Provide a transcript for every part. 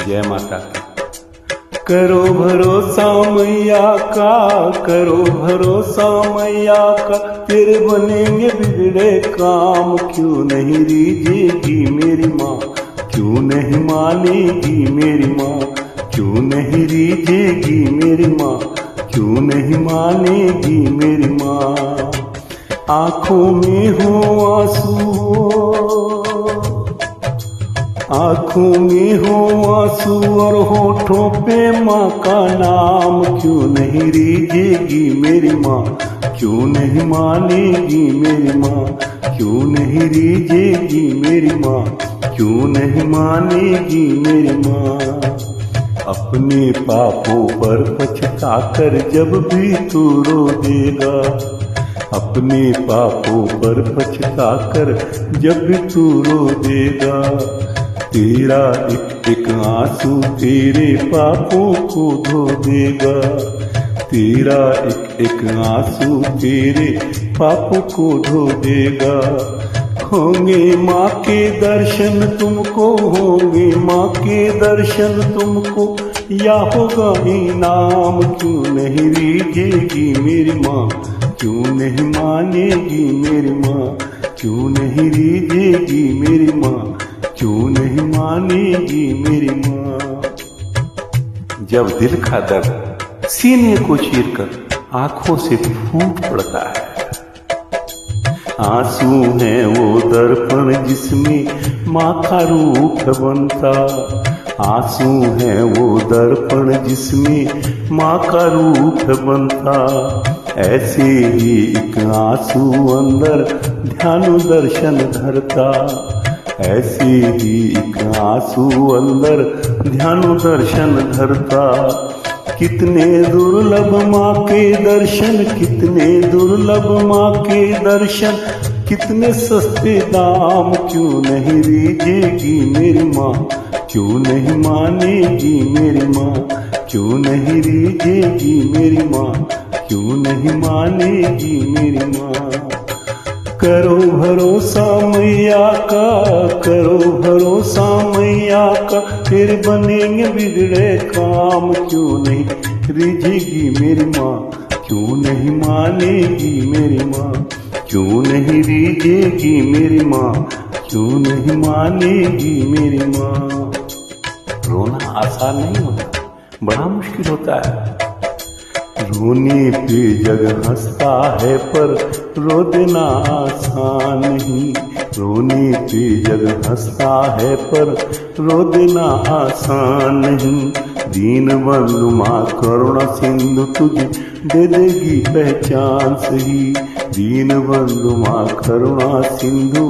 जय माता की। करो भरोसा मैया का, करो भरोसा मैया का, तेरे बनेंगे बिगड़े काम। क्यों नहीं रीझेगी मेरी माँ, क्यों नहीं मानेगी मेरी माँ, क्यों नहीं रीझेगी मेरी माँ, क्यों नहीं मानेगी मेरी माँ। आंखों में हो आंसू, आंखों में हो आंसू और होठों पे माँ का नाम। क्यों नहीं रीझेगी मेरी माँ, क्यों नहीं मानेगी मेरी माँ, क्यों नहीं रीझेगी मेरी माँ, क्यों नहीं मानेगी मेरी माँ। अपने पापों पर पछता कर जब भी तू रो देगा, अपने पापों पर पछता कर जब भी तू रो देगा, तेरा एक एक आंसू तेरे पापों को धो देगा, तेरा एक एक आंसू तेरे पापों को धो देगा। होंगे माँ के दर्शन तुमको, होंगे माँ के दर्शन तुमको, या होगा इनाम। क्यों नहीं रीझेगी मेरी माँ, क्यों नहीं मानेगी मेरी माँ, क्यों नहीं रीझेगी मेरी माँ, क्यों नहीं मानेगी मेरी माँ। जब दिल का दर्द सीने को चीरकर आंखों से फूट पड़ता है, आंसू है वो दर्पण जिसमें माँ का रूप बनता, आंसू है वो दर्पण जिसमें माँ का रूप बनता। ऐसे ही एक आंसू अंदर ध्यान दर्शन धरता, ऐसे ही एक आंसू अंदर ध्यान दर्शन धरता। कितने दुर्लभ माँ के दर्शन, कितने दुर्लभ माँ के दर्शन, कितने सस्ते दाम। क्यों नहीं रीझेगी मेरी माँ, क्यों नहीं मानेगी मेरी माँ, क्यों नहीं रीझेगी मेरी माँ, क्यों नहीं मानेगी मेरी माँ। करो भरोसा मैया का, करो भरोसा मैया का, फिर बनेंगे बिगड़े काम। क्यों नहीं रीझेगी मेरी माँ, क्यों नहीं मानेगी मेरी माँ, क्यों नहीं रीझेगी मेरी माँ, क्यों नहीं मानेगी मेरी माँ। रोना आसान नहीं होता, बड़ा मुश्किल होता है। रोने पे जग हंसता है पर रो देना आसान नहीं, रोने पे जग हंसता है पर रो देना आसान नहीं। दीन बंधु माँ करुणा सिंधु तुझे दे देगी पहचान सही, दीन बंधु माँ करुणा सिंधु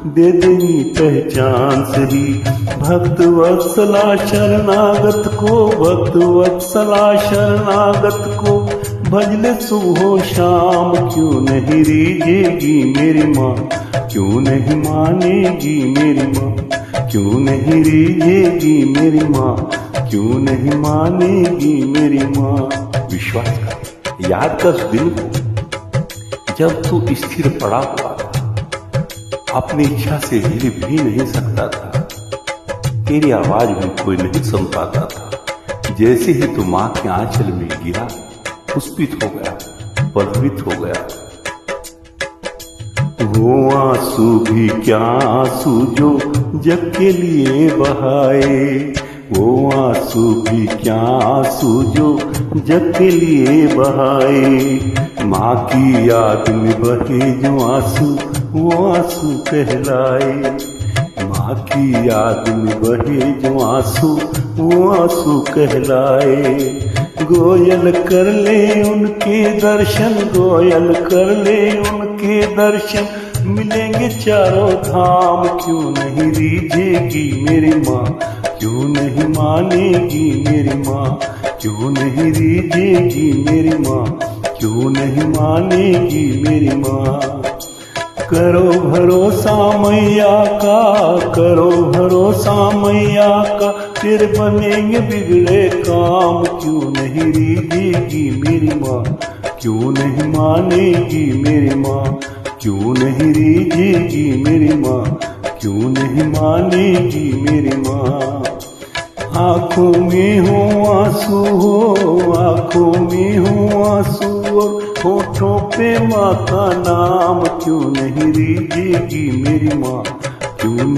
दे देगी पहचान सही। भक्त वत्सला शरणागत को, भक्त वत्सला शरणागत को, भजले सुबह शाम। क्यों नहीं रीझेगी मेरी माँ, क्यों नहीं मानेगी मेरी माँ, क्यों नहीं रीझेगी मेरी माँ, क्यों नहीं मानेगी मेरी माँ। विश्वास कर, याद कर उस दिन को जब तू स्थिर पड़ा हुआ था, अपनी इच्छा से हिल भी नहीं सकता था, तेरी आवाज भी कोई नहीं सुन पाता था। जैसे ही तू माँ के आंचल में गिरा, पुष्पित हो गया, पल्लवित हो गया। वो आंसू भी क्या आंसू जो जग के लिए बहाए, वो आंसू भी क्या आंसू जो जग के लिए बहाए। माँ की याद में बहे जो आंसू वो आंसू कहलाए, माँ की याद में बहे जो आंसू वो आंसू कहलाए। गोयल कर ले उनके दर्शन, गोयल कर ले उनके दर्शन, मिलेंगे चारों धाम। क्यों नहीं रीझेगी मेरी माँ, क्यों नहीं मानेगी मेरी माँ, क्यों नहीं रीझेगी मेरी माँ, क्यों नहीं मानेगी मेरी माँ। करो भरोसा मैया का, करो भरोसा मैया का, फिर बनेंगे बिगड़े काम। क्यों नहीं रीझेगी मेरी माँ, क्यों नहीं मानेगी मेरी माँ, क्यों नहीं रीझेगी मेरी माँ, क्यों नहीं मानेगी मेरी माँ। आंखों में हो आंसू हो, आंखों में हो आंसू और होठों पे माँ का नाम, क्यों नहीं रीझेगी मेरी माँ, क्यों नहीं